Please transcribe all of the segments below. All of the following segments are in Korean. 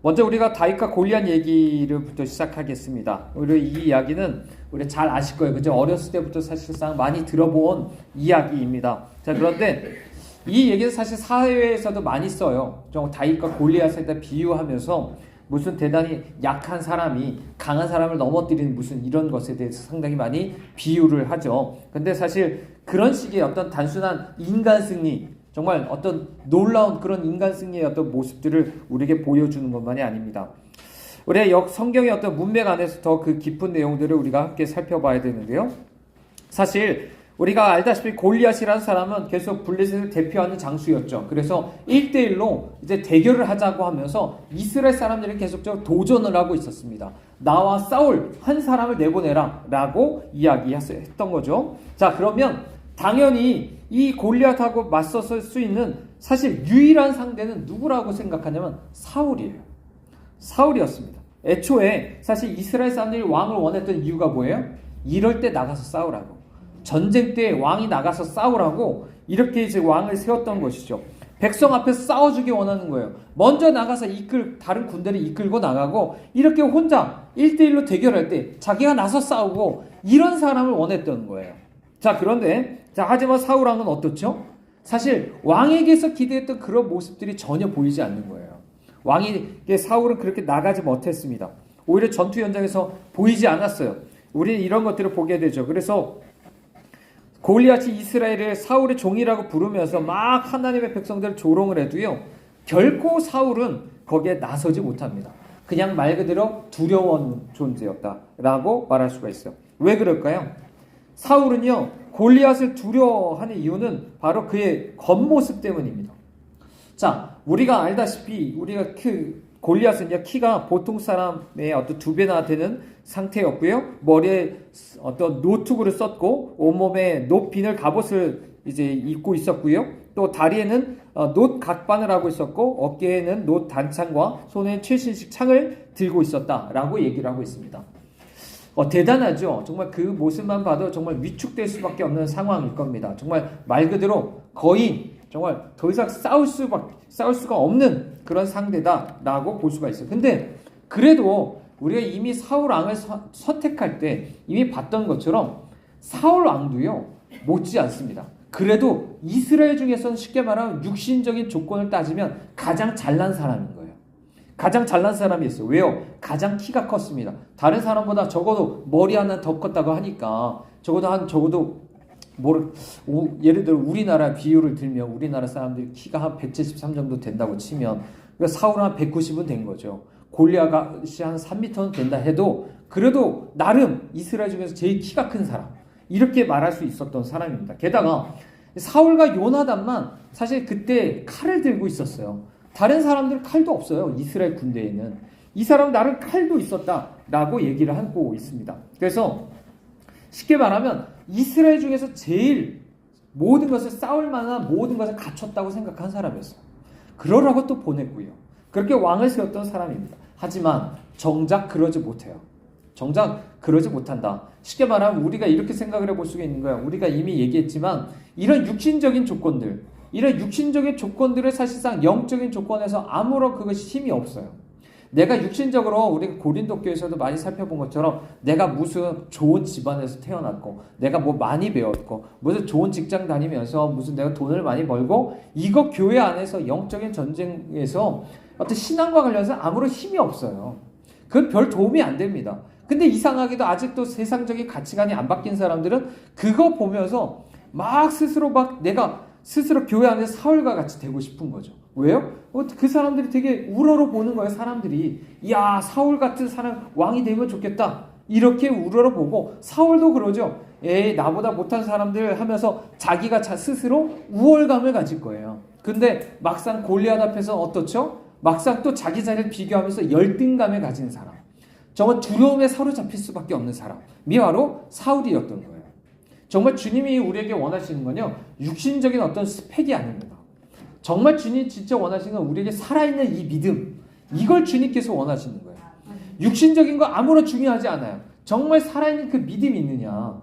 먼저 우리가 다윗과 골리앗 얘기를부터 시작하겠습니다. 우리 이 이야기는 우리 잘 아실 거예요. 그죠? 어렸을 때부터 사실상 많이 들어본 이야기입니다. 자, 그런데 이 얘기는 사실 사회에서도 많이 써요. 다윗과 골리앗에다 비유하면서 무슨 대단히 약한 사람이 강한 사람을 넘어뜨리는 무슨 이런 것에 대해서 상당히 많이 비유를 하죠. 근데 사실 그런 식의 어떤 단순한 인간 승리, 정말 어떤 놀라운 그런 인간 승리의 어떤 모습들을 우리에게 보여주는 것만이 아닙니다. 우리가 성경의 어떤 문맥 안에서 더 그 깊은 내용들을 우리가 함께 살펴봐야 되는데요. 사실 우리가 알다시피 골리앗이라는 사람은 계속 블레셋을 대표하는 장수였죠. 그래서 1대1로 이제 대결을 하자고 하면서 이스라엘 사람들이 계속적으로 도전을 하고 있었습니다. 나와 싸울 한 사람을 내보내라 라고 이야기했던 거죠. 자, 그러면 당연히 이 골리앗하고 맞서설 수 있는 사실 유일한 상대는 누구라고 생각하냐면 사울이에요. 사울이었습니다. 애초에 사실 이스라엘 사람들이 왕을 원했던 이유가 뭐예요? 이럴 때 나가서 싸우라고. 전쟁 때 왕이 나가서 싸우라고 이렇게 이제 왕을 세웠던 것이죠. 백성 앞에서 싸워주기 원하는 거예요. 먼저 나가서 다른 군대를 이끌고 나가고 이렇게 혼자 1대1로 대결할 때 자기가 나서 싸우고 이런 사람을 원했던 거예요. 자, 그런데 하지만 사울왕은 어떻죠? 사실 왕에게서 기대했던 그런 모습들이 전혀 보이지 않는 거예요. 사울은 그렇게 나가지 못했습니다. 오히려 전투 현장에서 보이지 않았어요. 우리는 이런 것들을 보게 되죠. 그래서 골리앗이 이스라엘을 사울의 종이라고 부르면서 막 하나님의 백성들을 조롱을 해도요, 결코 사울은 거기에 나서지 못합니다. 그냥 말 그대로 두려운 존재였다라고 말할 수가 있어요. 왜 그럴까요? 사울은요, 골리앗을 두려워하는 이유는 바로 그의 겉모습 때문입니다. 자, 우리가 알다시피 골리앗은요, 키가 보통 사람의 어떤 2배나 되는 상태였고요. 머리에 어떤 노투구를 썼고, 온몸에 노비늘 갑옷을 이제 입고 있었고요. 또 다리에는 노 각반을 하고 있었고, 어깨에는 노 단창과 손에 최신식 창을 들고 있었다라고 얘기를 하고 있습니다. 대단하죠. 정말 그 모습만 봐도 정말 위축될 수밖에 없는 상황일 겁니다. 정말 말 그대로 거의 정말 더 이상 싸울 수가 없는 그런 상대다라고 볼 수가 있어요. 근데 그래도 우리가 이미 사울 왕을 선택할 때 이미 봤던 것처럼 사울 왕도요, 못지 않습니다. 그래도 이스라엘 중에서는 쉽게 말하면 육신적인 조건을 따지면 가장 잘난 사람인 거예요. 가장 잘난 사람이었어요. 왜요? 가장 키가 컸습니다. 다른 사람보다 적어도 머리 하나 더 컸다고 하니까 예를 들어 우리나라 비유를 들면 우리나라 사람들이 키가 한 173 정도 된다고 치면 사울은 한 190은 된 거죠. 골리앗이 한 3m는 된다 해도 그래도 나름 이스라엘 중에서 제일 키가 큰 사람, 이렇게 말할 수 있었던 사람입니다. 게다가 사울과 요나단만 사실 그때 칼을 들고 있었어요. 다른 사람들은 칼도 없어요. 이스라엘 군대에는. 이 사람은 나름 칼도 있었다라고 얘기를 하고 있습니다. 그래서 쉽게 말하면 이스라엘 중에서 제일 모든 것을 싸울 만한 모든 것을 갖췄다고 생각한 사람이었어요. 그러라고 또 보냈고요. 그렇게 왕을 세웠던 사람입니다. 하지만 정작 그러지 못해요. 정작 그러지 못한다. 쉽게 말하면 우리가 이렇게 생각을 해볼 수가 있는 거예요. 우리가 이미 얘기했지만 이런 육신적인 조건들을 사실상 영적인 조건에서 아무런 그것이 힘이 없어요. 내가 육신적으로 우리 고린도 교회에서도 많이 살펴본 것처럼 내가 무슨 좋은 집안에서 태어났고 내가 뭐 많이 배웠고 무슨 좋은 직장 다니면서 무슨 내가 돈을 많이 벌고 이거 교회 안에서 영적인 전쟁에서 어떤 신앙과 관련해서 아무런 힘이 없어요. 그건 별 도움이 안 됩니다. 근데 이상하게도 아직도 세상적인 가치관이 안 바뀐 사람들은 그거 보면서 내가 스스로 교회 안에서 사울과 같이 되고 싶은 거죠. 왜요? 그 사람들이 되게 우러러 보는 거예요. 사람들이 야, 사울 같은 사람 왕이 되면 좋겠다 이렇게 우러러 보고, 사울도 그러죠. 나보다 못한 사람들 하면서 자기가 스스로 우월감을 가질 거예요. 근데 막상 골리앗 앞에서 어떻죠? 막상 또 자기 자리를 비교하면서 열등감을 가진 사람, 정말 두려움에 사로잡힐 수밖에 없는 사람이 바로 사울이었던 거예요. 정말 주님이 우리에게 원하시는 건요, 육신적인 어떤 스펙이 아닙니다. 정말 주님이 진짜 원하시는 건 우리에게 살아있는 이 믿음, 이걸 주님께서 원하시는 거예요. 육신적인 거 아무런 중요하지 않아요. 정말 살아있는 그 믿음이 있느냐.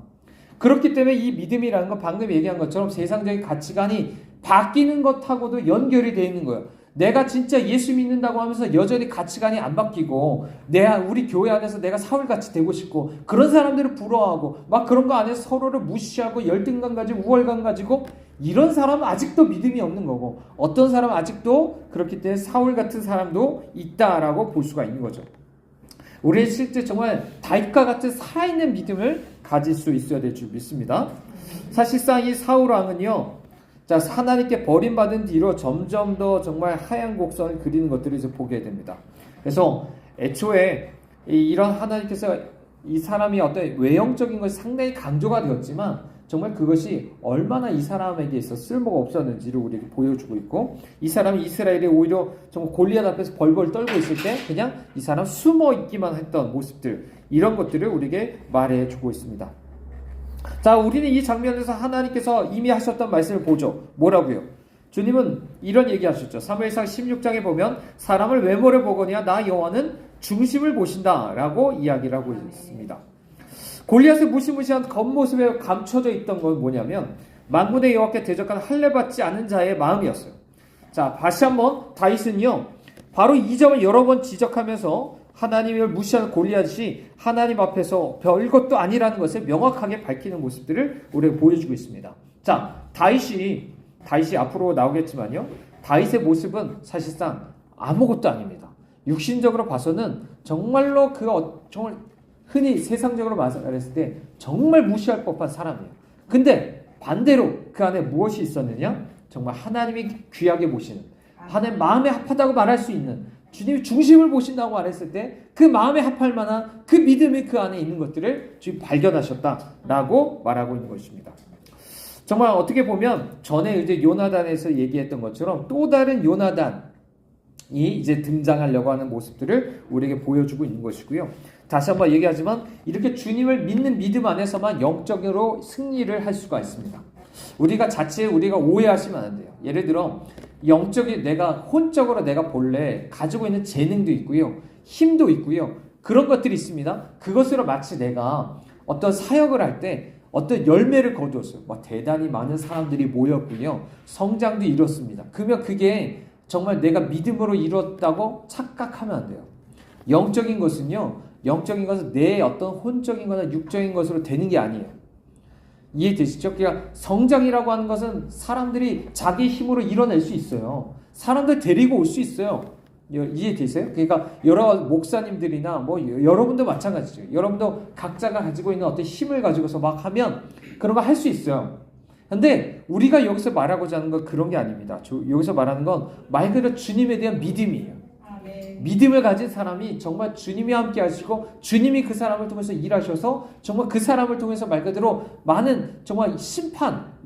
그렇기 때문에 이 믿음이라는 건 방금 얘기한 것처럼 세상적인 가치관이 바뀌는 것하고도 연결이 되어 있는 거예요. 내가 진짜 예수 믿는다고 하면서 여전히 가치관이 안 바뀌고 우리 교회 안에서 내가 사울같이 되고 싶고 그런 사람들을 부러워하고 막 그런 거 안에서 서로를 무시하고 열등감 가지고 우월감 가지고 이런 사람은 아직도 믿음이 없는 거고 어떤 사람은 아직도 그렇기 때문에 사울 같은 사람도 있다라고 볼 수가 있는 거죠. 우리는 실제 정말 다윗과 같은 살아있는 믿음을 가질 수 있어야 될 줄 믿습니다. 사실상 이 사울 왕은요, 자, 하나님께 버림받은 뒤로 점점 더 정말 하얀 곡선을 그리는 것들을 이제 보게 됩니다. 그래서 애초에 이런 하나님께서 이 사람이 어떤 외형적인 것이 상당히 강조가 되었지만 정말 그것이 얼마나 이 사람에게 있어 쓸모가 없었는지를 우리에게 보여주고 있고 이 사람이 이스라엘에 오히려 정말 골리앗 앞에서 벌벌 떨고 있을 때 그냥 이 사람 숨어 있기만 했던 모습들 이런 것들을 우리에게 말해주고 있습니다. 자, 우리는 이 장면에서 하나님께서 이미 하셨던 말씀을 보죠. 뭐라고요? 주님은 이런 얘기하셨죠. 사무엘상 16장에 보면 사람을 외모를 보거니와 나 여호와는 중심을 보신다 라고 이야기를 하고 있습니다. 골리앗의 무시무시한 겉모습에 감춰져 있던 건 뭐냐면 만군의 여호와께 대적한 할례받지 않은 자의 마음이었어요. 자, 다시 한번 다윗은요 바로 이 점을 여러 번 지적하면서 하나님을 무시하는 골리앗이 하나님 앞에서 별것도 아니라는 것을 명확하게 밝히는 모습들을 우리에게 보여주고 있습니다. 자, 다윗이 앞으로 나오겠지만요. 다윗의 모습은 사실상 아무것도 아닙니다. 육신적으로 봐서는 정말로 정말 흔히 세상적으로 말했을 때 정말 무시할 법한 사람이에요. 근데 반대로 그 안에 무엇이 있었느냐? 정말 하나님이 귀하게 보시는 하나님 마음에 합하다고 말할 수 있는 주님이 중심을 보신다고 말했을 때 그 마음에 합할 만한 그 믿음이 그 안에 있는 것들을 주님 발견하셨다라고 말하고 있는 것입니다. 정말 어떻게 보면 전에 이제 요나단에서 얘기했던 것처럼 또 다른 요나단이 이제 등장하려고 하는 모습들을 우리에게 보여주고 있는 것이고요. 다시 한번 얘기하지만 이렇게 주님을 믿는 믿음 안에서만 영적으로 승리를 할 수가 있습니다. 우리가 오해하시면 안 돼요. 예를 들어 영적인 혼적으로 내가 본래 가지고 있는 재능도 있고요. 힘도 있고요. 그런 것들이 있습니다. 그것으로 마치 내가 어떤 사역을 할 때 어떤 열매를 거두었어요. 대단히 많은 사람들이 모였군요. 성장도 이뤘습니다. 그러면 그게 정말 내가 믿음으로 이뤘다고 착각하면 안 돼요. 영적인 것은 내 어떤 혼적인 거나 육적인 것으로 되는 게 아니에요. 이해되시죠? 그러니까 성장이라고 하는 것은 사람들이 자기 힘으로 이뤄낼 수 있어요. 사람들 데리고 올 수 있어요. 이해되세요? 그러니까 여러 목사님들이나 여러분도 마찬가지죠. 여러분도 각자가 가지고 있는 어떤 힘을 가지고서 막 하면 그런 거 할 수 있어요. 근데 우리가 여기서 말하고자 하는 건 그런 게 아닙니다. 여기서 말하는 건 말 그대로 주님에 대한 믿음이에요. 믿음을 가진 사람이 정말 주님이 함께 하시고 주님이 그 사람을 통해서 일하셔서 정말 그 사람을 통해서 말 그대로 많은 정말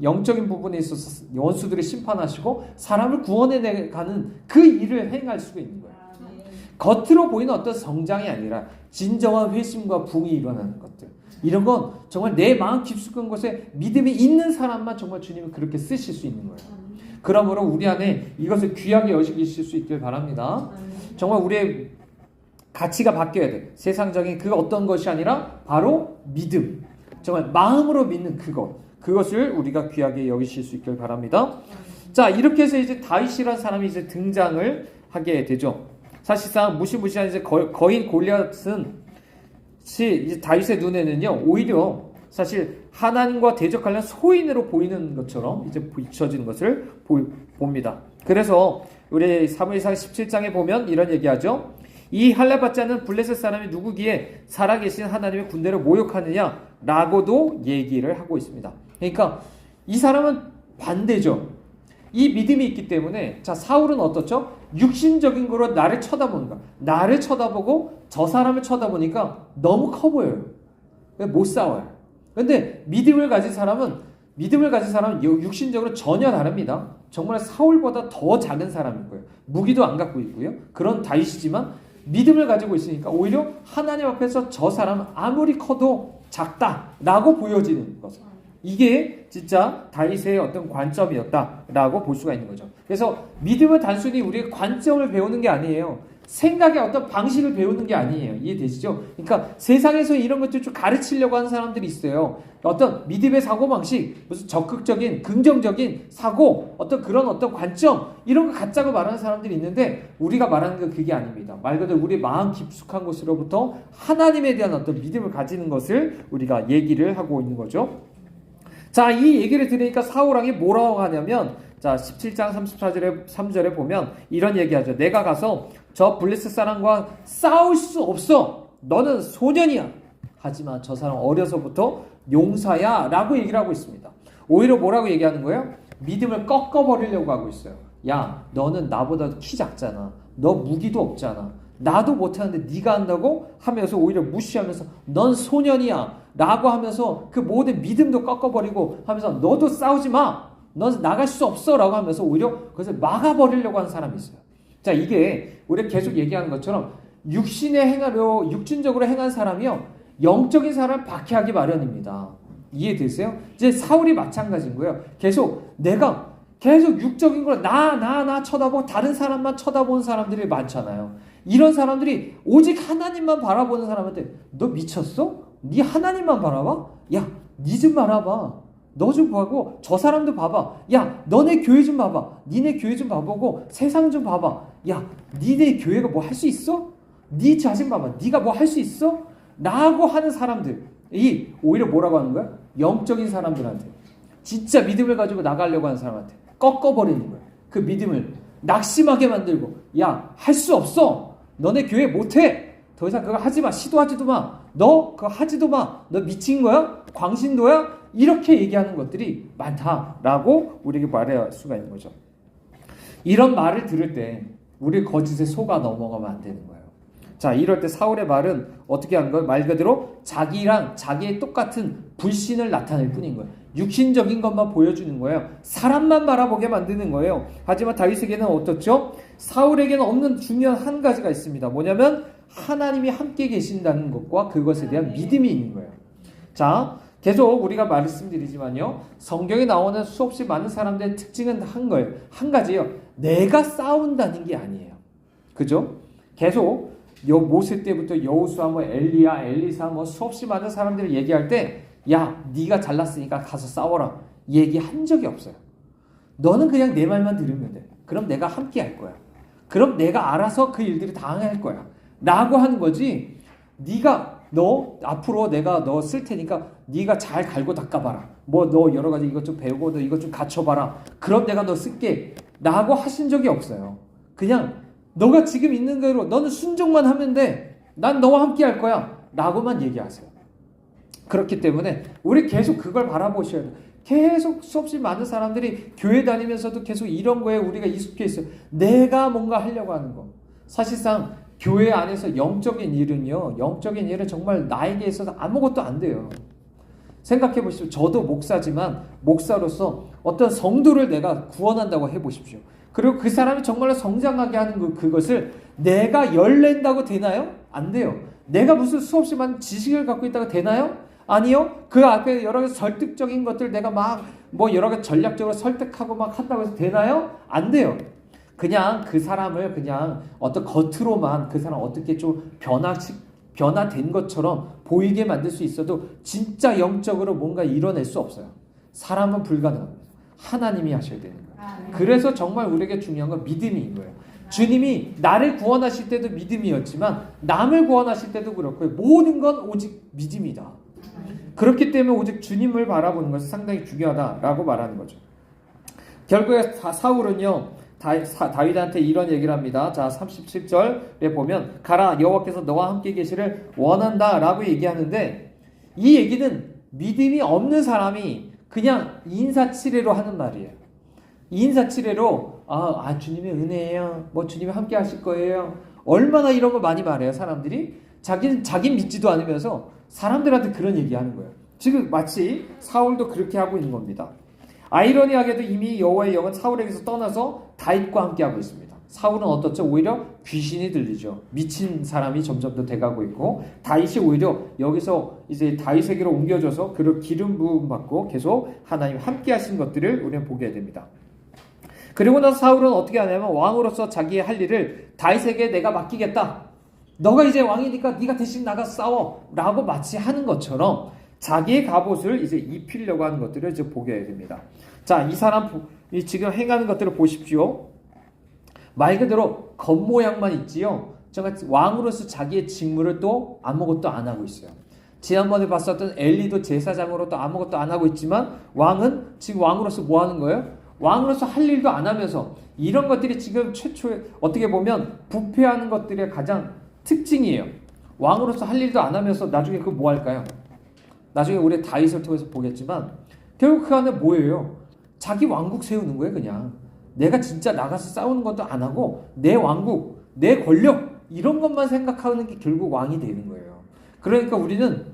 영적인 부분에 있어서 원수들을 심판하시고 사람을 구원해가는 그 일을 행할 수가 있는 거예요. 겉으로 보이는 어떤 성장이 아니라 진정한 회심과 부흥이 일어나는 것들. 이런 건 정말 내 마음 깊숙한 곳에 믿음이 있는 사람만 정말 주님이 그렇게 쓰실 수 있는 거예요. 그러므로 우리 안에 이것을 귀하게 여기실 수 있길 바랍니다. 정말 우리의 가치가 바뀌어야 돼. 세상적인 그 어떤 것이 아니라 바로 믿음. 정말 마음으로 믿는 그것을 우리가 귀하게 여기실 수 있길 바랍니다. 자, 이렇게 해서 이제 다윗이라는 사람이 이제 등장을 하게 되죠. 사실상 무시무시한 이제 거인 골리앗은 이제 다윗의 눈에는요, 오히려 사실 하나님과 대적하려는 소인으로 보이는 것처럼 이제 비춰지는 것을 봅니다. 그래서 우리 사무엘상 17장에 보면 이런 얘기하죠. 이 할례받지 않는 블레셋 사람이 누구기에 살아계신 하나님의 군대를 모욕하느냐라고도 얘기를 하고 있습니다. 그러니까 이 사람은 반대죠. 이 믿음이 있기 때문에 자, 사울은 어떻죠? 육신적인 거로 나를 쳐다보는 거야. 나를 쳐다보고 저 사람을 쳐다보니까 너무 커 보여요. 못 싸워요. 근데 믿음을 가진 사람은 육신적으로 전혀 다릅니다. 정말 사울보다 더 작은 사람일 거예요. 무기도 안 갖고 있고요. 그런 다윗이지만 믿음을 가지고 있으니까 오히려 하나님 앞에서 저 사람은 아무리 커도 작다라고 보여지는 거죠. 이게 진짜 다윗의 어떤 관점이었다라고 볼 수가 있는 거죠. 그래서 믿음은 단순히 우리의 관점을 배우는 게 아니에요. 생각의 어떤 방식을 배우는 게 아니에요. 이해되시죠? 그러니까 세상에서 이런 것들 좀 가르치려고 하는 사람들이 있어요. 어떤 믿음의 사고방식, 무슨 적극적인, 긍정적인 사고, 어떤 그런 어떤 관점, 이런 거 갖자고 말하는 사람들이 있는데, 우리가 말하는 건 그게 아닙니다. 말 그대로 우리 마음 깊숙한 곳으로부터 하나님에 대한 어떤 믿음을 가지는 것을 우리가 얘기를 하고 있는 거죠. 자, 이 얘기를 들으니까 사울왕이 뭐라고 하냐면, 자, 17장 34절에 3절에 보면 이런 얘기하죠. 내가 가서 저 블레셋 사람과 싸울 수 없어. 너는 소년이야. 하지만 저 사람 어려서부터 용사야 라고 얘기를 하고 있습니다. 오히려 뭐라고 얘기하는 거예요? 믿음을 꺾어버리려고 하고 있어요. 야, 너는 나보다 키 작잖아. 너 무기도 없잖아. 나도 못하는데 네가 한다고? 하면서 오히려 무시하면서 넌 소년이야 라고 하면서 그 모든 믿음도 꺾어버리고 하면서 너도 싸우지 마. 넌 나갈 수 없어 라고 하면서 오히려 그것을 막아버리려고 하는 사람이 있어요. 자, 이게 우리가 계속 얘기하는 것처럼 육신적으로 행한 사람이요, 영적인 사람을 박해하기 마련입니다. 이해되세요? 이제 사울이 마찬가지인 거예요. 내가 계속 육적인 걸 나 쳐다보고 다른 사람만 쳐다보는 사람들이 많잖아요. 이런 사람들이 오직 하나님만 바라보는 사람한테 너 미쳤어? 네 하나님만 바라봐? 야, 네 좀 바라봐. 너 좀 보고 저 사람도 봐봐. 야, 너네 교회 좀 봐봐. 니네 교회 좀 봐보고 세상 좀 봐봐. 야, 니네 교회가 뭐 할 수 있어? 네 자신 봐봐. 네가 뭐 할 수 있어? 라고 하는 사람들이 오히려 뭐라고 하는 거야? 영적인 사람들한테, 진짜 믿음을 가지고 나가려고 하는 사람한테 꺾어버리는 거야. 그 믿음을 낙심하게 만들고, 야, 할 수 없어. 너네 교회 못해. 더 이상 그거 하지 마. 시도하지도 마. 너 그거 하지도 마. 너 미친 거야? 광신도야? 이렇게 얘기하는 것들이 많다라고 우리에게 말할 수가 있는 거죠. 이런 말을 들을 때 우리 거짓에 속아 넘어가면 안 되는 거예요. 자, 이럴 때 사울의 말은 어떻게 하는 거예요? 말 그대로 자기랑 자기의 똑같은 불신을 나타낼 뿐인 거예요. 육신적인 것만 보여주는 거예요. 사람만 바라보게 만드는 거예요. 하지만 다윗에게는 어떻죠? 사울에게는 없는 중요한 한 가지가 있습니다. 뭐냐면 하나님이 함께 계신다는 것과 그것에 대한 믿음이 있는 거예요. 자, 계속 우리가 말씀드리지만요, 성경에 나오는 수없이 많은 사람들의 특징은 한 가지예요. 내가 싸운다는 게 아니에요. 그죠? 계속 모세 때부터 여호수아, 엘리야, 엘리사, 수없이 많은 사람들을 얘기할 때, 야, 네가 잘났으니까 가서 싸워라, 얘기한 적이 없어요. 너는 그냥 내 말만 들으면 돼. 그럼 내가 함께 할 거야. 그럼 내가 알아서 그 일들이 다 할 거야 라고 하는 거지. 너 앞으로 내가 너 쓸 테니까 네가 잘 갈고 닦아봐라. 너 여러 가지 이것 좀 배우고 너 이것 좀 갖춰봐라. 그럼 내가 너 쓸게 라고 하신 적이 없어요. 그냥 너가 지금 있는 대로 너는 순종만 하면 돼. 난 너와 함께 할 거야 라고만 얘기하세요. 그렇기 때문에 우리 계속 그걸 바라보셔야 돼요. 계속 수없이 많은 사람들이 교회 다니면서도 계속 이런 거에 우리가 익숙해 있어요. 내가 뭔가 하려고 하는 거. 사실상 교회 안에서 영적인 일은 정말 나에게 있어서 아무것도 안 돼요. 생각해 보십시오. 저도 목사지만 목사로서 어떤 성도를 내가 구원한다고 해보십시오. 그리고 그 사람이 정말로 성장하게 하는 그것을 내가 열낸다고 되나요? 안 돼요. 내가 무슨 수없이 많은 지식을 갖고 있다고 되나요? 아니요. 그 앞에 여러 가지 설득적인 것들 내가 여러 가지 전략적으로 설득하고 한다고 해서 되나요? 안 돼요. 그냥 그 사람을 그냥 어떤 겉으로만 그 사람 어떻게 좀 변화된 것처럼 보이게 만들 수 있어도 진짜 영적으로 뭔가 이뤄낼 수 없어요. 사람은 불가능합니다. 하나님이 하셔야 되는 거예요. 그래서 정말 우리에게 중요한 건 믿음인 거예요. 주님이 나를 구원하실 때도 믿음이었지만 남을 구원하실 때도 그렇고요. 모든 건 오직 믿음이다. 그렇기 때문에 오직 주님을 바라보는 것이 상당히 중요하다라고 말하는 거죠. 결국에 사울은요, 다윗한테 이런 얘기를 합니다. 자, 37절에 보면 가라, 여호와께서 너와 함께 계시를 원한다 라고 얘기하는데, 이 얘기는 믿음이 없는 사람이 그냥 인사치레로 하는 말이에요. 인사치레로 주님의 은혜예요, 주님이 함께 하실 거예요, 얼마나 이런 거 많이 말해요. 사람들이 자기는 믿지도 않으면서 사람들한테 그런 얘기하는 거예요. 지금 마치 사울도 그렇게 하고 있는 겁니다. 아이러니하게도 이미 여호와의 영은 사울에게서 떠나서 다윗과 함께하고 있습니다. 사울은 어떻죠? 오히려 귀신이 들리죠. 미친 사람이 점점 더 돼가고 있고, 다윗이 오히려 여기서 이제 다윗에게로 옮겨져서 그를 기름 부음 받고 계속 하나님 함께하신 것들을 우리는 보게 됩니다. 그리고 나서 사울은 어떻게 하냐면 왕으로서 자기의 할 일을 다윗에게 내가 맡기겠다. 너가 이제 왕이니까 네가 대신 나가서 싸워. 라고 마치 하는 것처럼 자기의 갑옷을 이제 입히려고 하는 것들을 이제 보게 됩니다. 자, 이 사람 지금 행하는 것들을 보십시오. 말 그대로 겉모양만 있지요. 정말 왕으로서 자기의 직무를 또 아무것도 안 하고 있어요. 지난번에 봤었던 엘리도 제사장으로 또 아무것도 안 하고 있지만 왕은 지금 왕으로서 뭐 하는 거예요? 왕으로서 할 일도 안 하면서 이런 것들이 지금 최초에 어떻게 보면 부패하는 것들의 가장 특징이에요. 왕으로서 할 일도 안 하면서 나중에 그 뭐 할까요? 나중에 우리 다윗을 통해서 보겠지만 결국 그 안에 뭐예요? 자기 왕국 세우는 거예요. 그냥 내가 진짜 나가서 싸우는 것도 안 하고 내 왕국, 내 권력 이런 것만 생각하는 게 결국 왕이 되는 거예요. 그러니까 우리는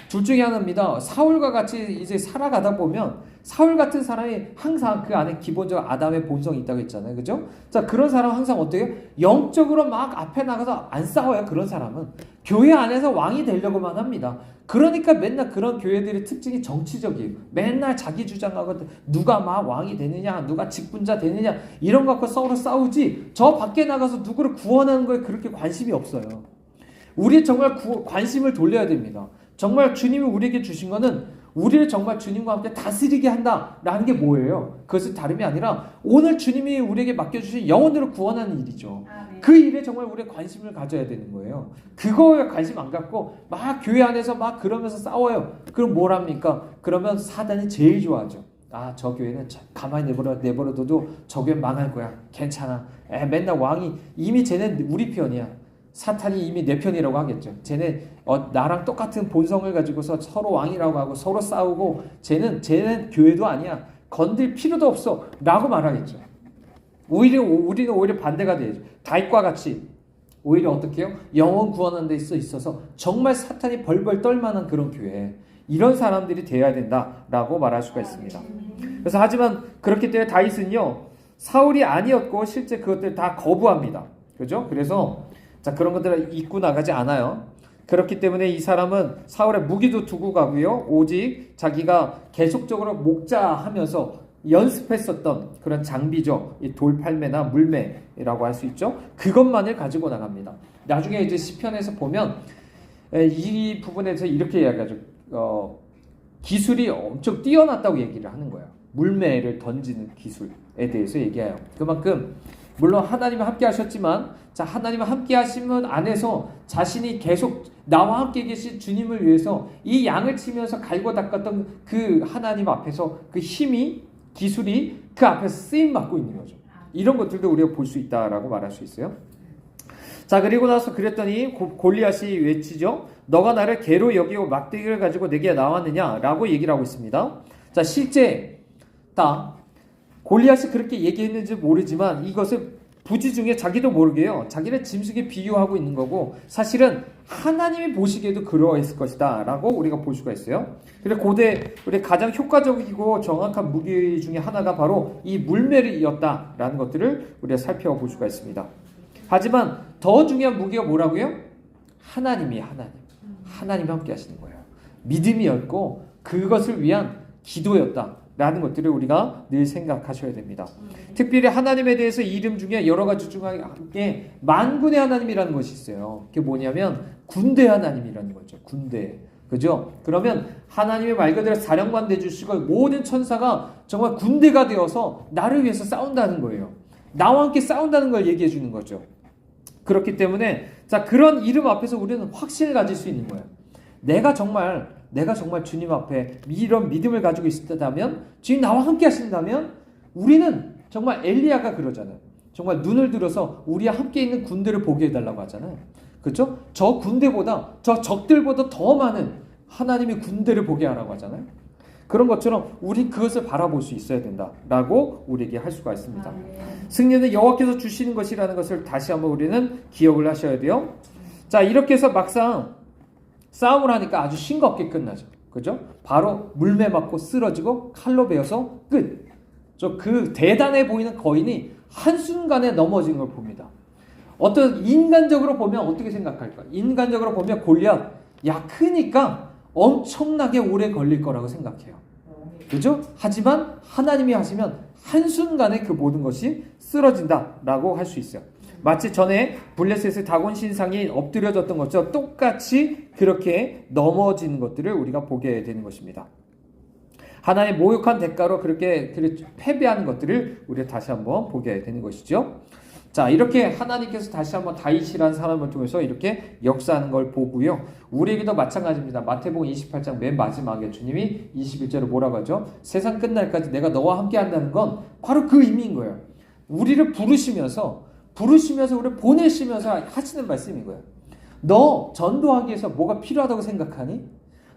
둘 중에 하나입니다. 사울과 같이 이제 살아가다 보면 사울 같은 사람이 항상 그 안에 기본적으로 아담의 본성이 있다고 했잖아요. 그죠? 자, 그런 사람은 항상 어때요? 영적으로 막 앞에 나가서 안 싸워요. 그런 사람은. 교회 안에서 왕이 되려고만 합니다. 그러니까 맨날 그런 교회들의 특징이 정치적이에요. 맨날 자기 주장하고 누가 막 왕이 되느냐, 누가 직분자 되느냐 이런 거 갖고 서로 싸우지 저 밖에 나가서 누구를 구원하는 거에 그렇게 관심이 없어요. 우리 정말 관심을 돌려야 됩니다. 정말 주님이 우리에게 주신 거는 우리를 정말 주님과 함께 다스리게 한다라는 게 뭐예요? 그것은 다름이 아니라 오늘 주님이 우리에게 맡겨주신 영혼들을 구원하는 일이죠. 그 일에 정말 우리의 관심을 가져야 되는 거예요. 그거에 관심 안 갖고 막 교회 안에서 막 그러면서 싸워요. 그럼 뭘 합니까? 그러면 사단이 제일 좋아하죠. 아, 저 교회는 가만히 내버려둬도 저 교회 망할 거야. 괜찮아. 맨날 왕이 이미 쟤네 우리 편이야. 사탄이 이미 내 편이라고 하겠죠. 쟤네 나랑 똑같은 본성을 가지고서 서로 왕이라고 하고 서로 싸우고 쟤는 교회도 아니야. 건들 필요도 없어. 라고 말하겠죠. 우리는 오히려 반대가 되죠. 다윗과 같이 오히려 어떻게 해요? 영혼 구원하는 데 있어서 정말 사탄이 벌벌 떨만한 그런 교회. 이런 사람들이 되어야 된다라고 말할 수가 있습니다. 그래서 하지만 그렇기 때문에 다윗은요. 사울이 아니었고 실제 그것들 다 거부합니다. 그죠? 그래서 자, 그런 것들을 잊고 나가지 않아요. 그렇기 때문에 이 사람은 사울의 무기도 두고 가고요. 오직 자기가 계속적으로 목자하면서 연습했었던 그런 장비죠. 이 돌팔매나 물매라고 할 수 있죠. 그것만을 가지고 나갑니다. 나중에 이제 시편에서 보면 이 부분에서 이렇게 이야기하죠. 기술이 엄청 뛰어났다고 얘기를 하는 거예요. 물매를 던지는 기술에 대해서 얘기해요. 그만큼 물론 하나님이 함께 하셨지만 자, 하나님과 함께 하심은 안에서 자신이 계속 나와 함께 계신 주님을 위해서 이 양을 치면서 갈고 닦았던 그 하나님 앞에서 그 힘이 기술이 그 앞에서 쓰임 받고 있는 거죠. 이런 것들도 우리가 볼 수 있다라고 말할 수 있어요. 자, 그리고 나서 그랬더니 골리앗이 외치죠. 너가 나를 개로 여기고 막대기를 가지고 내게 나왔느냐라고 얘기를 하고 있습니다. 자, 실제 골리앗이 그렇게 얘기했는지 모르지만 이것을 부지 중에 자기도 모르게요. 자기를 짐승에 비유하고 있는 거고 사실은 하나님이 보시기에도 그러했을 것이다 라고 우리가 볼 수가 있어요. 그래서 고대 우리 가장 효과적이고 정확한 무기 중에 하나가 바로 이 물매이었다라는 것들을 우리가 살펴볼 수가 있습니다. 하지만 더 중요한 무기가 뭐라고요? 하나님이 함께 하시는 거예요. 믿음이었고 그것을 위한 기도였다. 라는 것들을 우리가 늘 생각하셔야 됩니다. 특별히 하나님에 대해서 이름 중에 여러 가지 중에 만군의 하나님이라는 것이 있어요. 그게 뭐냐면 군대 하나님이라는 거죠. 군대. 그죠? 그러면 하나님의 말 그대로 사령관 되주시고 모든 천사가 정말 군대가 되어서 나를 위해서 싸운다는 거예요. 나와 함께 싸운다는 걸 얘기해 주는 거죠. 그렇기 때문에 자, 그런 이름 앞에서 우리는 확신을 가질 수 있는 거예요. 내가 정말 주님 앞에 이런 믿음을 가지고 있다면, 주님 나와 함께 하신다면, 우리는 정말 엘리야가 그러잖아요. 정말 눈을 들어서 우리와 함께 있는 군대를 보게 해달라고 하잖아요. 그렇죠? 저 군대보다, 저 적들보다 더 많은 하나님의 군대를 보게 하라고 하잖아요. 그런 것처럼 우린 그것을 바라볼 수 있어야 된다라고 우리에게 할 수가 있습니다. 승리는 여호와께서 주시는 것이라는 것을 다시 한번 우리는 기억을 하셔야 돼요. 자, 이렇게 해서 막상 싸움을 하니까 아주 싱겁게 끝나죠. 그죠? 바로 물매 맞고 쓰러지고 칼로 베어서 끝. 그 대단해 보이는 거인이 한순간에 넘어진 걸 봅니다. 어떤 인간적으로 보면 어떻게 생각할까? 인간적으로 보면 골리앗, 야, 크니까 엄청나게 오래 걸릴 거라고 생각해요. 그죠? 하지만 하나님이 하시면 한순간에 그 모든 것이 쓰러진다라고 할 수 있어요. 마치 전에 블레셋의 다곤 신상이 엎드려졌던 것처럼 똑같이 그렇게 넘어지는 것들을 우리가 보게 되는 것입니다. 하나님의 모욕한 대가로 그렇게 패배하는 것들을 우리가 다시 한번 보게 되는 것이죠. 자, 이렇게 하나님께서 다시 한번 다윗이라는 사람을 통해서 이렇게 역사하는 걸 보고요. 우리에게도 마찬가지입니다. 마태복음 28장 맨 마지막에 주님이 21절에 뭐라고 하죠? 세상 끝날까지 내가 너와 함께 한다는 건 바로 그 의미인 거예요. 우리를 부르시면서 우리를 보내시면서 하시는 말씀인 거예요. 너 전도하기 위해서 뭐가 필요하다고 생각하니?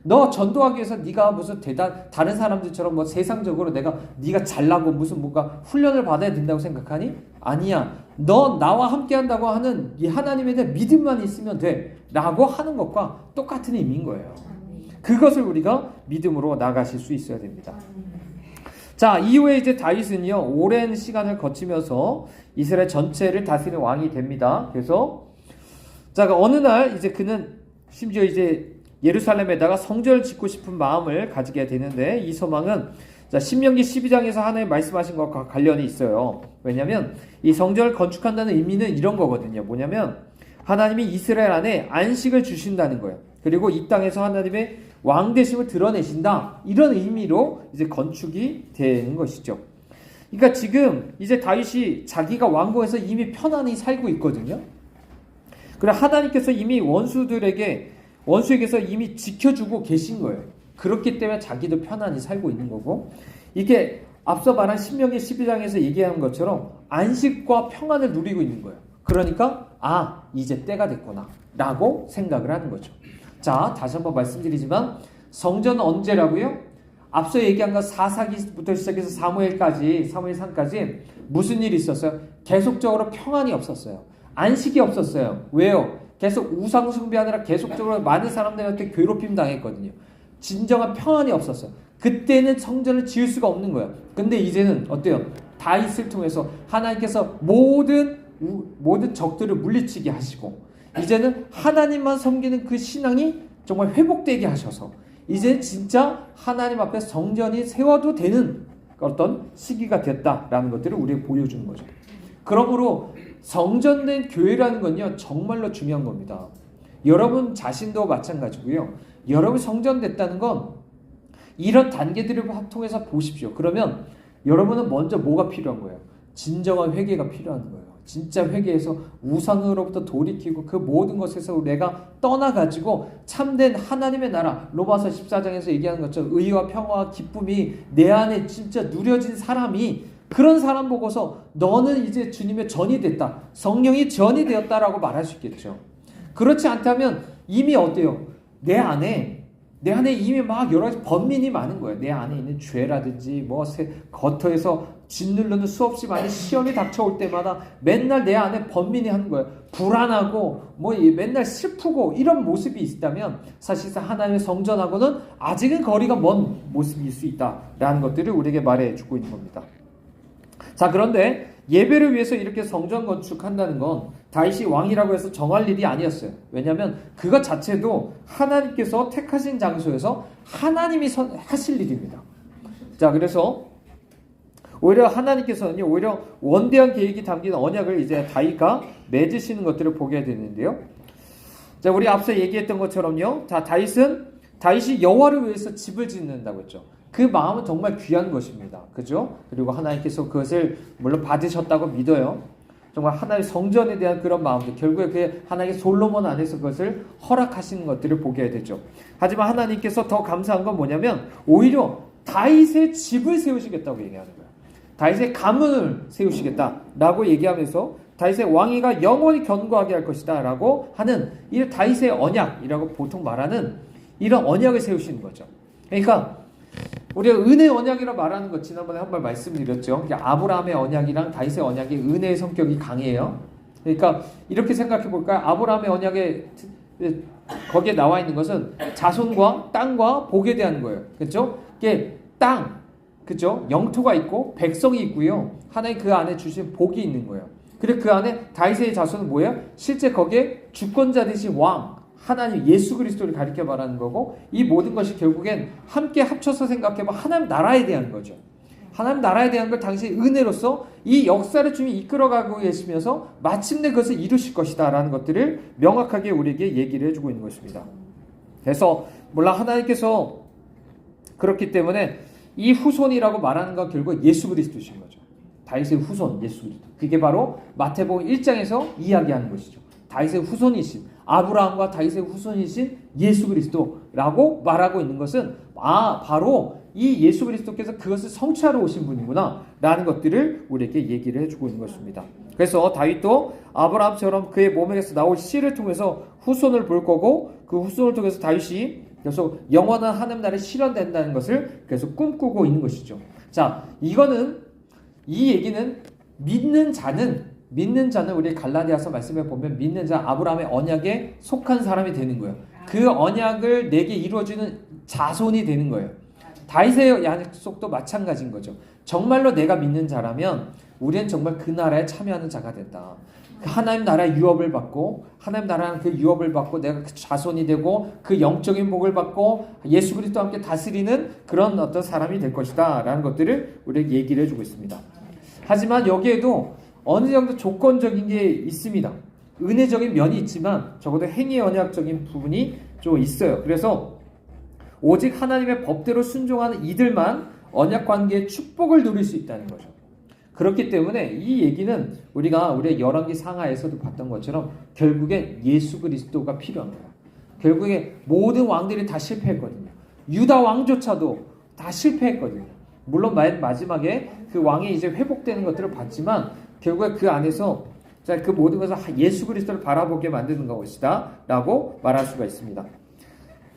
너 전도하기 위해서 네가 무슨 다른 사람들처럼 뭐 세상적으로 네가 잘나고 무슨 뭔가 훈련을 받아야 된다고 생각하니? 아니야. 너 나와 함께 한다고 하는 이 하나님에 대한 믿음만 있으면 돼. 라고 하는 것과 똑같은 의미인 거예요. 그것을 우리가 믿음으로 나가실 수 있어야 됩니다. 자, 이후에 이제 다윗은요, 오랜 시간을 거치면서 이스라엘 전체를 다스리는 왕이 됩니다. 그래서, 자, 어느 날 이제 그는 심지어 이제 예루살렘에다가 성전을 짓고 싶은 마음을 가지게 되는데, 이 소망은 자, 신명기 12장에서 하나님 말씀하신 것과 관련이 있어요. 왜냐면 이 성전을 건축한다는 의미는 이런 거거든요. 뭐냐면 하나님이 이스라엘 안에 안식을 주신다는 거예요. 그리고 이 땅에서 하나님의 왕되심을 드러내신다. 이런 의미로 이제 건축이 되는 것이죠. 그러니까 지금 이제 다윗이 자기가 왕궁에서 이미 편안히 살고 있거든요. 그리고 하나님께서 이미 원수에게서 이미 지켜주고 계신 거예요. 그렇기 때문에 자기도 편안히 살고 있는 거고, 이게 앞서 말한 신명기 12장에서 얘기한 것처럼 안식과 평안을 누리고 있는 거예요. 그러니까 이제 때가 됐구나 라고 생각을 하는 거죠. 자, 다시 한번 말씀드리지만 성전은 언제라고요? 앞서 얘기한 것 사사기부터 시작해서 사무엘상까지 무슨 일이 있었어요? 계속적으로 평안이 없었어요. 안식이 없었어요. 왜요? 계속 우상 숭배하느라 계속적으로 많은 사람들한테 괴롭힘 당했거든요. 진정한 평안이 없었어요. 그때는 성전을 지을 수가 없는 거예요. 근데 이제는 어때요? 다윗을 통해서 하나님께서 모든 적들을 물리치게 하시고, 이제는 하나님만 섬기는 그 신앙이 정말 회복되게 하셔서 이제 진짜 하나님 앞에 성전이 세워도 되는 어떤 시기가 됐다라는 것들을 우리에게 보여주는 거죠. 그러므로 성전된 교회라는 건요, 정말로 중요한 겁니다. 여러분 자신도 마찬가지고요. 여러분 성전됐다는 건 이런 단계들을 통해서 보십시오. 그러면 여러분은 먼저 뭐가 필요한 거예요? 진정한 회개가 필요한 거예요. 진짜 회개해서 우상으로부터 돌이키고 그 모든 것에서 내가 떠나가지고 참된 하나님의 나라, 로마서 14장에서 얘기하는 것처럼 의와 평화와 기쁨이 내 안에 진짜 누려진 사람이, 그런 사람 보고서 너는 이제 주님의 전이 됐다, 성령이 전이 되었다라고 말할 수 있겠죠. 그렇지 않다면 이미 어때요? 내 안에 이미 막 여러 가지 번민이 많은 거예요. 내 안에 있는 죄라든지 겉에서 짓누르는 수없이 많은 시험이 닥쳐올 때마다 맨날 내 안에 번민이 하는 거예요. 불안하고 맨날 슬프고 이런 모습이 있다면 사실상 하나님의 성전하고는 아직은 거리가 먼 모습일 수 있다라는 것들을 우리에게 말해주고 있는 겁니다. 자, 그런데 예배를 위해서 이렇게 성전 건축한다는 건 다윗이 왕이라고 해서 정할 일이 아니었어요. 왜냐하면 그것 자체도 하나님께서 택하신 장소에서 하나님이 하실 일입니다. 자, 그래서 오히려 하나님께서는 오히려 원대한 계획이 담긴 언약을 이제 다윗과 맺으시는 것들을 보게 되는데요. 자, 우리 앞서 얘기했던 것처럼요. 자, 다윗이 여호와를 위해서 집을 짓는다고 했죠. 그 마음은 정말 귀한 것입니다. 그죠? 그리고 하나님께서 그것을 물론 받으셨다고 믿어요. 정말 하나님의 성전에 대한 그런 마음도 결국에 그 하나님의 솔로몬 안에서 그것을 허락하시는 것들을 보게 되죠. 하지만 하나님께서 더 감사한 건 뭐냐면 오히려 다윗의 집을 세우시겠다고 얘기하는 거예요. 다윗의 가문을 세우시겠다라고 얘기하면서 다윗의 왕위가 영원히 견고하게 할 것이다 라고 하는 이 다윗의 언약이라고 보통 말하는 이런 언약을 세우시는 거죠. 그러니까 우리가 은혜 언약이라고 말하는 것 지난번에 한 번 말씀드렸죠. 아브라함의 언약이랑 다윗의 언약이 은혜의 성격이 강해요. 그러니까 이렇게 생각해 볼까요? 아브라함의 언약에 거기에 나와 있는 것은 자손과 땅과 복에 대한 거예요. 그렇죠? 이게 땅, 그렇죠? 영토가 있고 백성이 있고요. 하나님 그 안에 주신 복이 있는 거예요. 그리고 그 안에 다윗의 자손은 뭐예요? 실제 거기에 주권자 되신 왕, 하나님 예수 그리스도를 가리켜 말하는 거고, 이 모든 것이 결국엔 함께 합쳐서 생각해보면 하나님 나라에 대한 거죠. 하나님 나라에 대한 걸 당신의 은혜로서 이 역사를 주님이 이끌어가고 계시면서 마침내 그것을 이루실 것이다 라는 것들을 명확하게 우리에게 얘기를 해주고 있는 것입니다. 그래서 물론 하나님께서 그렇기 때문에 이 후손이라고 말하는 건 결국 예수 그리스도신 거죠. 다윗의 후손 예수 그리스도. 그게 바로 마태복음 1장에서 이야기하는 것이죠. 다윗의 후손이신 아브라함과 다윗의 후손이신 예수 그리스도라고 말하고 있는 것은 바로 이 예수 그리스도께서 그것을 성취하러 오신 분이구나 라는 것들을 우리에게 얘기를 해주고 있는 것입니다. 그래서 다윗도 아브라함처럼 그의 몸에서 나올 씨를 통해서 후손을 볼 거고 그 후손을 통해서 다윗이 계속 영원한 하나님 나라에 실현된다는 것을 계속 꿈꾸고 있는 것이죠. 자, 이 얘기는 믿는 자는 우리 갈라디아서 말씀에 보면 믿는 자 아브라함의 언약에 속한 사람이 되는 거예요. 그 언약을 내게 이루어주는 자손이 되는 거예요. 다윗의 약속도 마찬가지인 거죠. 정말로 내가 믿는 자라면 우리는 정말 그 나라에 참여하는 자가 된다. 하나님 나라의 유업을 받고 하나님 나라는 그 유업을 받고 내가 그 자손이 되고 그 영적인 복을 받고 예수 그리스도와 함께 다스리는 그런 어떤 사람이 될 것이다 라는 것들을 우리에게 얘기를 해주고 있습니다. 하지만 여기에도 어느 정도 조건적인 게 있습니다. 은혜적인 면이 있지만 적어도 행위 언약적인 부분이 좀 있어요. 그래서 오직 하나님의 법대로 순종하는 이들만 언약 관계의 축복을 누릴 수 있다는 거죠. 그렇기 때문에 이 얘기는 우리가 열왕기 상하에서도 봤던 것처럼 결국에 예수 그리스도가 필요한 거야. 결국에 모든 왕들이 다 실패했거든요. 유다 왕조차도 다 실패했거든요. 물론 마지막에 그 왕이 이제 회복되는 것들을 봤지만 결국에 그 안에서 그 모든 것을 예수 그리스도를 바라보게 만드는 것이다 라고 말할 수가 있습니다.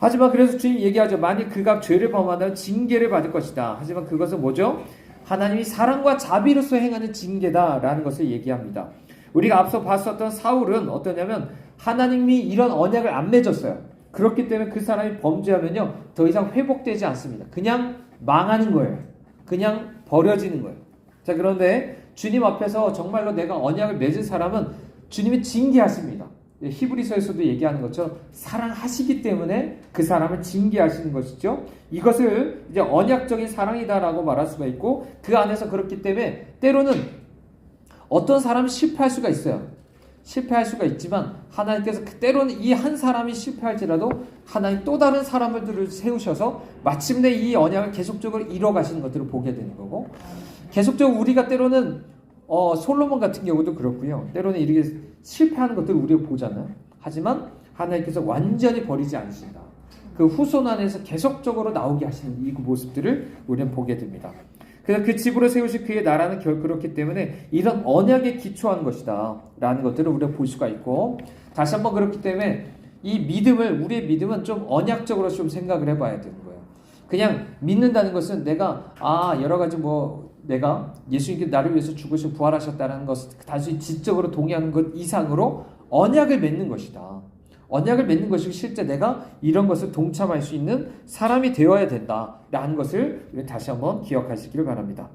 하지만 그래서 주님 얘기하죠. 만일 그가 죄를 범하면 징계를 받을 것이다. 하지만 그것은 뭐죠? 하나님이 사랑과 자비로서 행하는 징계다라는 것을 얘기합니다. 우리가 앞서 봤었던 사울은 어떠냐면 하나님이 이런 언약을 안 맺었어요. 그렇기 때문에 그 사람이 범죄하면요 더 이상 회복되지 않습니다. 그냥 망하는 거예요. 그냥 버려지는 거예요. 자, 그런데 주님 앞에서 정말로 내가 언약을 맺은 사람은 주님이 징계하십니다. 히브리서에서도 얘기하는 것처럼 사랑하시기 때문에 그 사람을 징계하시는 것이죠. 이것을 이제 언약적인 사랑이다라고 말할 수가 있고 그 안에서 그렇기 때문에 때로는 어떤 사람이 실패할 수가 있어요. 실패할 수가 있지만 하나님께서 때로는 이 한 사람이 실패할지라도 하나님 또 다른 사람들을 세우셔서 마침내 이 언약을 계속적으로 이뤄가시는 것들을 보게 되는 거고 계속적으로 우리가 때로는 솔로몬 같은 경우도 그렇고요. 때로는 이렇게 실패하는 것들을 우리가 보잖아요. 하지만 하나님께서 완전히 버리지 않으신다. 그 후손 안에서 계속적으로 나오게 하시는 이 모습들을 우리는 보게 됩니다. 그래서 그 집으로 세우신 그의 나라는 그렇기 때문에 이런 언약에 기초한 것이다 라는 것들을 우리가 볼 수가 있고 다시 한번 그렇기 때문에 우리의 믿음은 좀 언약적으로 좀 생각을 해봐야 되는 거예요. 그냥 믿는다는 것은 내가 여러 가지 내가 예수님께서 나를 위해서 죽으시고 부활하셨다는 것을 단순히 지적으로 동의하는 것 이상으로 언약을 맺는 것이다. 언약을 맺는 것이고 실제 내가 이런 것을 동참할 수 있는 사람이 되어야 된다라는 것을 다시 한번 기억하시기를 바랍니다.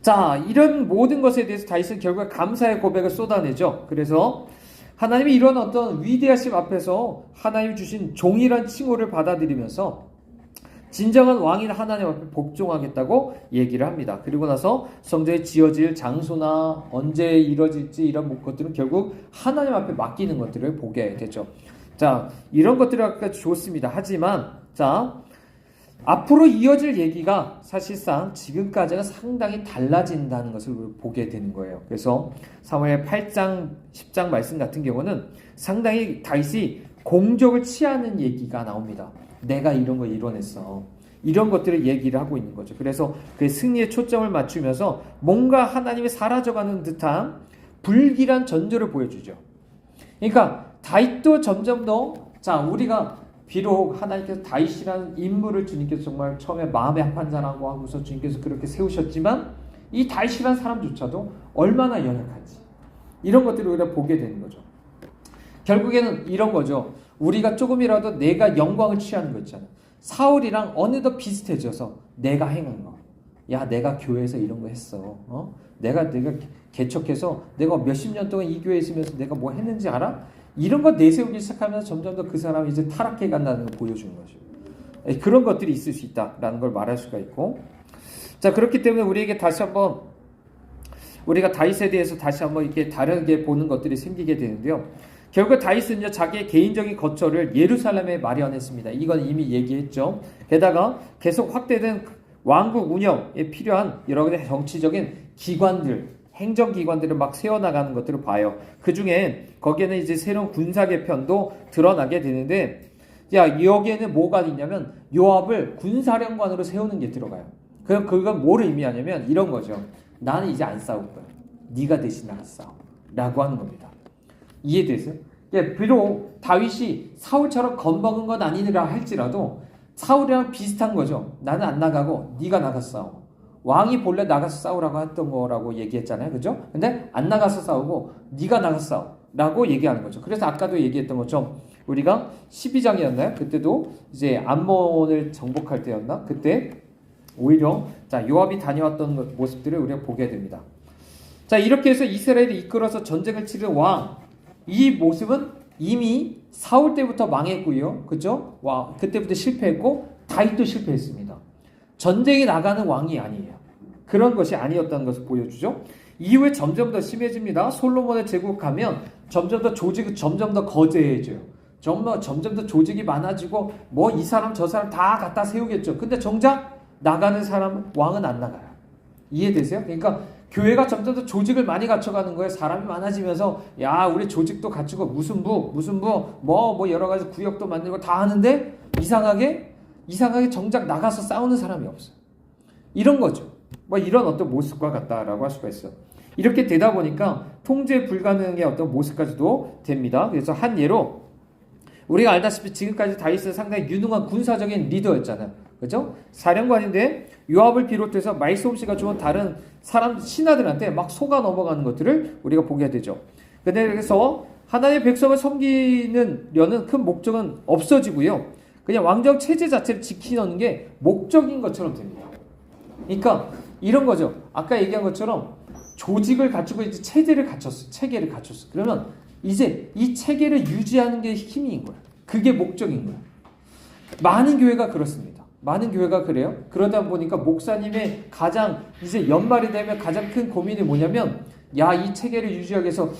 자, 이런 모든 것에 대해서 다윗은 결국 감사의 고백을 쏟아내죠. 그래서 하나님이 이런 어떤 위대하심 앞에서 하나님이 주신 종이란 칭호를 받아들이면서 진정한 왕인 하나님 앞에 복종하겠다고 얘기를 합니다. 그리고 나서 성전이 지어질 장소나 언제 이루어질지 이런 것들은 결국 하나님 앞에 맡기는 것들을 보게 되죠. 자, 이런 것들이 아까 좋습니다. 하지만 앞으로 이어질 얘기가 사실상 지금까지는 상당히 달라진다는 것을 보게 되는 거예요. 그래서 사무엘 8장, 10장 말씀 같은 경우는 상당히 다윗이 공적을 취하는 얘기가 나옵니다. 내가 이런 거 이뤄냈어. 이런 것들을 얘기를 하고 있는 거죠. 그래서 그 승리에 초점을 맞추면서 뭔가 하나님이 사라져가는 듯한 불길한 전조를 보여주죠. 그러니까 다윗도 점점 더 우리가 비록 하나님께서 다윗이라는 인물을 주님께서 정말 처음에 마음에 합한 자라고 하고서 주님께서 그렇게 세우셨지만 이 다윗이라는 사람조차도 얼마나 연약한지 이런 것들을 우리가 보게 되는 거죠. 결국에는 이런 거죠. 우리가 조금이라도 내가 영광을 취하는 거 있잖아. 사울이랑 어느덧 비슷해져서 내가 행한 거. 야, 내가 교회에서 이런 거 했어. 내가 개척해서 내가 몇십 년 동안 이 교회에 있으면서 내가 뭐 했는지 알아? 이런 거 내세우기 시작하면서 점점 더 그 사람이 이제 타락해 간다는 걸 보여주는 거죠. 그런 것들이 있을 수 있다라는 걸 말할 수가 있고 자, 그렇기 때문에 우리에게 다시 한번 우리가 다윗에 대해서 다시 한번 이렇게 다르게 보는 것들이 생기게 되는데요. 결국 다윗은요, 자기의 개인적인 거처를 예루살렘에 마련했습니다. 이건 이미 얘기했죠. 게다가 계속 확대된 왕국 운영에 필요한 여러 가지 정치적인 기관들, 행정기관들을 막 세워나가는 것들을 봐요. 그 중에 거기에는 이제 새로운 군사 개편도 드러나게 되는데, 야, 여기에는 뭐가 있냐면 요압을 군사령관으로 세우는 게 들어가요. 그건 뭐를 의미하냐면 이런 거죠. 나는 이제 안 싸울 거야. 네가 대신 나가서 싸워. 라고 하는 겁니다. 이해되세요? 예, 비록 다윗이 사울처럼 겁먹은 건 아니라 할지라도 사울이랑 비슷한 거죠. 나는 안 나가고 네가 나가서 싸워. 왕이 본래 나가서 싸우라고 했던 거라고 얘기했잖아요. 그죠? 근데 안 나가서 싸우고 네가 나가서 싸워. 라고 얘기하는 거죠. 그래서 아까도 얘기했던 것처럼 우리가 12장이었나요? 그때도 이제 암몬을 정복할 때였나? 그때 오히려 자, 요압이 다녀왔던 모습들을 우리가 보게 됩니다. 자, 이렇게 해서 이스라엘을 이끌어서 전쟁을 치른 왕, 이 모습은 이미 사울 때부터 망했고요. 그죠? 와, 그때부터 실패했고 다윗도 실패했습니다. 전쟁에 나가는 왕이 아니에요. 그런 것이 아니었다는 것을 보여주죠. 이후에 점점 더 심해집니다. 솔로몬의 제국 가면 점점 더 조직이 점점 더 거대해져요. 점점 더 조직이 많아지고 뭐 이 사람 저 사람 다 갖다 세우겠죠. 근데 정작 나가는 사람 왕은 안 나가요. 이해되세요? 그러니까 교회가 점점 더 조직을 많이 갖춰가는 거예요. 사람이 많아지면서 야, 우리 조직도 갖추고 무슨 부 뭐 여러 가지 구역도 만들고 다 하는데 이상하게 정작 나가서 싸우는 사람이 없어요. 이런 거죠. 뭐 이런 어떤 모습과 같다라고 할 수가 있어요. 이렇게 되다 보니까 통제 불가능의 어떤 모습까지도 됩니다. 그래서 한 예로 우리가 알다시피 지금까지 다윗은 상당히 유능한 군사적인 리더였잖아요. 그죠? 사령관인데 요압을 비롯해서 말솜씨가 좋은 다른 사람 신하들한테 막 속아 넘어가는 것들을 우리가 보게 되죠. 근데 그래서 하나님의 백성을 섬기려는 큰 목적은 없어지고요. 그냥 왕정 체제 자체를 지키는 게 목적인 것처럼 됩니다. 그러니까 이런 거죠. 아까 얘기한 것처럼 조직을 갖추고 이제 체계를 갖췄어. 그러면 이제 이 체계를 유지하는 게 힘인 거예요. 그게 목적인 거예요. 많은 교회가 그렇습니다. 많은 교회가 그래요. 그러다 보니까 목사님의 가장 이제 연말이 되면 가장 큰 고민이 뭐냐면 야, 이 체계를 유지하기 위해서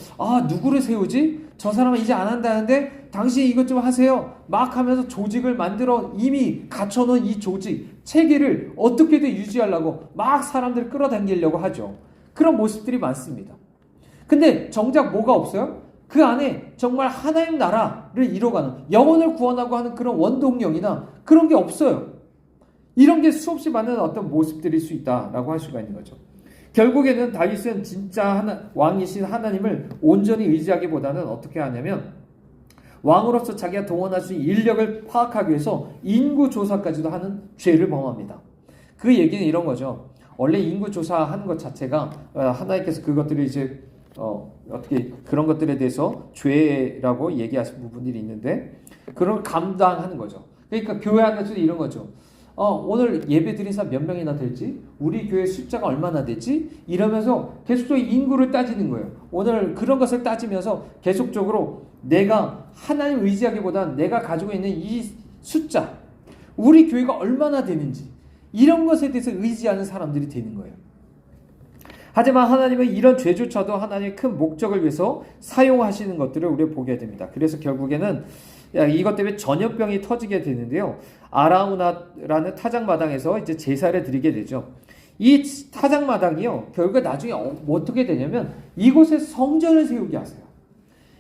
누구를 세우지? 저 사람은 이제 안 한다는데 당신이 이것 좀 하세요. 막 하면서 조직을 만들어 이미 갖춰놓은 이 조직, 체계를 어떻게든 유지하려고 막 사람들을 끌어당기려고 하죠. 그런 모습들이 많습니다. 근데 정작 뭐가 없어요? 그 안에 정말 하나님 나라를 이뤄가는 영혼을 구원하고 하는 그런 원동력이나 그런 게 없어요. 이런 게 수없이 많은 어떤 모습들일 수 있다라고 할 수가 있는 거죠. 결국에는 다윗은 진짜 왕이신 하나님을 온전히 의지하기보다는 어떻게 하냐면 왕으로서 자기가 동원할 수 있는 인력을 파악하기 위해서 인구 조사까지도 하는 죄를 범합니다. 그 얘기는 이런 거죠. 원래 인구 조사하는 것 자체가 하나님께서 그것들을 이제 어떻게 그런 것들에 대해서 죄라고 얘기하신 부분들이 있는데 그걸 감당하는 거죠. 그러니까 교회 안에서도 이런 거죠. 오늘 예배 드린 사람 몇 명이나 될지, 우리 교회 숫자가 얼마나 되지? 이러면서 계속적으로 인구를 따지는 거예요. 오늘 그런 것을 따지면서 계속적으로 내가 하나님 의지하기보다는 내가 가지고 있는 이 숫자, 우리 교회가 얼마나 되는지 이런 것에 대해서 의지하는 사람들이 되는 거예요. 하지만 하나님은 이런 죄조차도 하나님의 큰 목적을 위해서 사용하시는 것들을 우리가 보게 됩니다. 그래서 결국에는 이것 때문에 전염병이 터지게 되는데요. 아라우나라는 타작마당에서 이제 제사를 드리게 되죠. 이 타작마당이요, 결국 나중에 어떻게 되냐면 이곳에 성전을 세우게 하세요.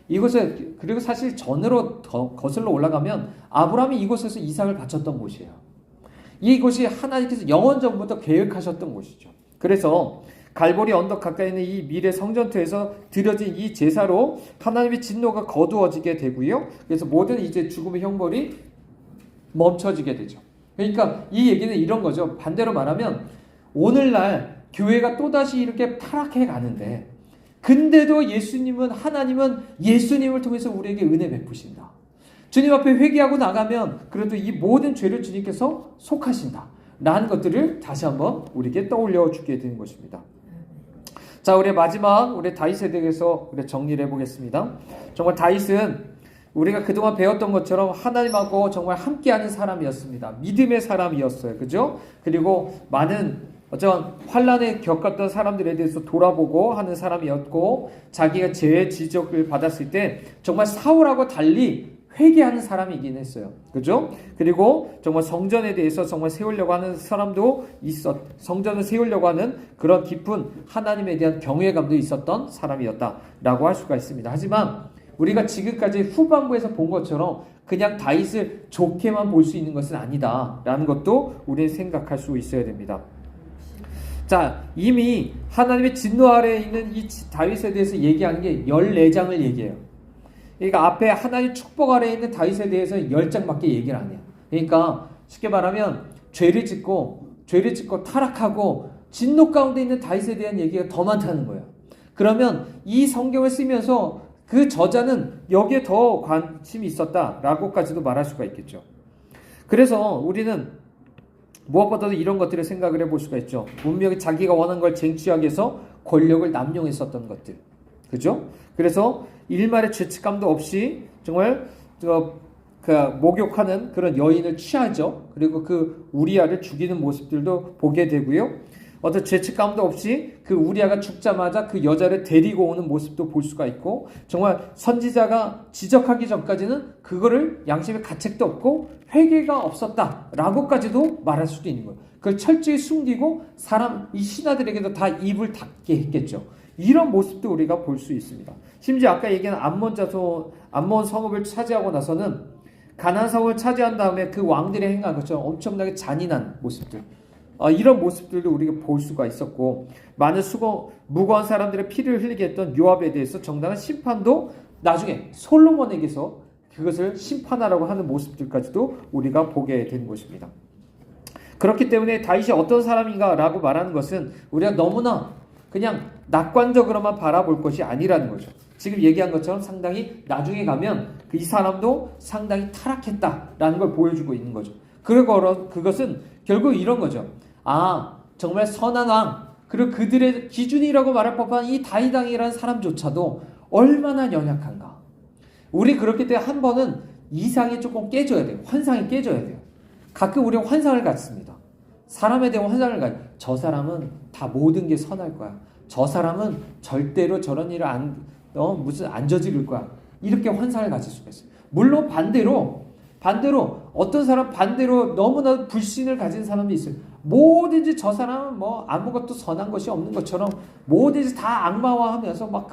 이곳에, 그리고 사실 전으로 더 거슬러 올라가면 아브라함이 이곳에서 이삭을 바쳤던 곳이에요. 이곳이 하나님께서 영원 전부터 계획하셨던 곳이죠. 그래서 갈보리 언덕 가까이 있는 이 미래 성전터에서 드려진 이 제사로 하나님의 진노가 거두어지게 되고요. 그래서 모든 이제 죽음의 형벌이 멈춰지게 되죠. 그러니까 이 얘기는 이런 거죠. 반대로 말하면 오늘날 교회가 또다시 이렇게 타락해 가는데 근데도 하나님은 예수님을 통해서 우리에게 은혜 베푸신다. 주님 앞에 회개하고 나가면 그래도 이 모든 죄를 주님께서 속하신다. 라는 것들을 다시 한번 우리에게 떠올려 주게 되는 것입니다. 자, 우리 마지막 우리 다윗에 대해서 우리 정리를 해보겠습니다. 정말 다윗은 우리가 그동안 배웠던 것처럼 하나님하고 정말 함께하는 사람이었습니다. 믿음의 사람이었어요. 그죠? 그리고 많은 어쩌면 환난에 겪었던 사람들에 대해서 돌아보고 하는 사람이었고, 자기가 죄 지적을 받았을 때 정말 사울하고 달리 회개하는 사람이긴 했어요. 그죠? 그리고 정말 성전에 대해서 정말 세우려고 하는 사람도 성전을 세우려고 하는 그런 깊은 하나님에 대한 경외감도 있었던 사람이었다라고 할 수가 있습니다. 하지만 우리가 지금까지 후반부에서 본 것처럼 그냥 다윗을 좋게만 볼 수 있는 것은 아니다라는 것도 우리는 생각할 수 있어야 됩니다. 자, 이미 하나님의 진노 아래에 있는 이 다윗에 대해서 얘기하는 게 14장을 얘기해요. 그러니까 앞에 하나님 축복 아래에 있는 다윗에 대해서 10장밖에 얘기를 안 해요. 그러니까 쉽게 말하면 죄를 짓고 타락하고 진노 가운데 있는 다윗에 대한 얘기가 더 많다는 거예요. 그러면 이 성경을 쓰면서 그 저자는 여기에 더 관심이 있었다라고까지도 말할 수가 있겠죠. 그래서 우리는 무엇보다도 이런 것들을 생각을 해볼 수가 있죠. 분명히 자기가 원하는 걸 쟁취하기 위해서 권력을 남용했었던 것들. 그죠? 그래서 일말의 죄책감도 없이 정말 목욕하는 그런 여인을 취하죠. 그리고 그 우리아를 죽이는 모습들도 보게 되고요. 어떤 죄책감도 없이 그 우리아가 죽자마자 그 여자를 데리고 오는 모습도 볼 수가 있고, 정말 선지자가 지적하기 전까지는 그거를 양심의 가책도 없고 회개가 없었다라고까지도 말할 수도 있는 거예요. 그걸 철저히 숨기고 이 신하들에게도 다 입을 닫게 했겠죠. 이런 모습도 우리가 볼 수 있습니다. 심지어 아까 얘기한 암몬 성읍을 차지하고 나서는 가나안 성을 차지한 다음에 그 왕들이 행한 것처럼 엄청나게 잔인한 모습들, 이런 모습들도 우리가 볼 수가 있었고, 많은 무고한 사람들의 피를 흘리게 했던 요압에 대해서 정당한 심판도 나중에 솔로몬에게서 그것을 심판하라고 하는 모습들까지도 우리가 보게 된 것입니다. 그렇기 때문에 다윗이 어떤 사람인가라고 말하는 것은 우리가 너무나 그냥 낙관적으로만 바라볼 것이 아니라는 거죠. 지금 얘기한 것처럼 상당히 나중에 가면 이 사람도 상당히 타락했다라는 걸 보여주고 있는 거죠. 그것은 결국 이런 거죠. 정말 선한 왕, 그리고 그들의 기준이라고 말할 법한 이 다윗 왕이라는 사람조차도 얼마나 연약한가. 우리 그렇기 때문에 한 번은 이상이 조금 깨져야 돼요. 환상이 깨져야 돼요. 가끔 우리는 환상을 갖습니다. 사람에 대한 환상을 저 사람은 다 모든 게 선할 거야. 저 사람은 절대로 저런 일을 안 저지를 거야. 이렇게 환상을 가질 수가 있어요. 물론 반대로 어떤 사람 반대로 너무나 불신을 가진 사람도 있어요. 뭐든지 저 사람은 아무것도 선한 것이 없는 것처럼 뭐든지 다 악마화하면서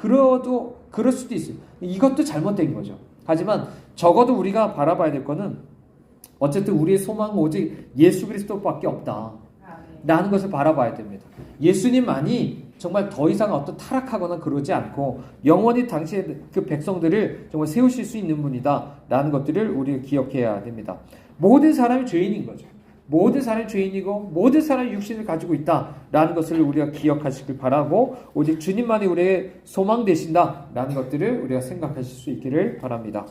그럴 수도 있어요. 이것도 잘못된 거죠. 하지만 적어도 우리가 바라봐야 될 거는 어쨌든 우리의 소망은 오직 예수 그리스도밖에 없다 라는 것을 바라봐야 됩니다. 예수님만이 정말 더 이상 어떤 타락하거나 그러지 않고 영원히 당시의 그 백성들을 정말 세우실 수 있는 분이다 라는 것들을 우리가 기억해야 됩니다. 모든 사람이 죄인인 거죠. 모든 사람이 죄인이고 모든 사람이 육신을 가지고 있다라는 것을 우리가 기억하시길 바라고, 오직 주님만이 우리의 소망 되신다라는 것들을 우리가 생각하실 수 있기를 바랍니다.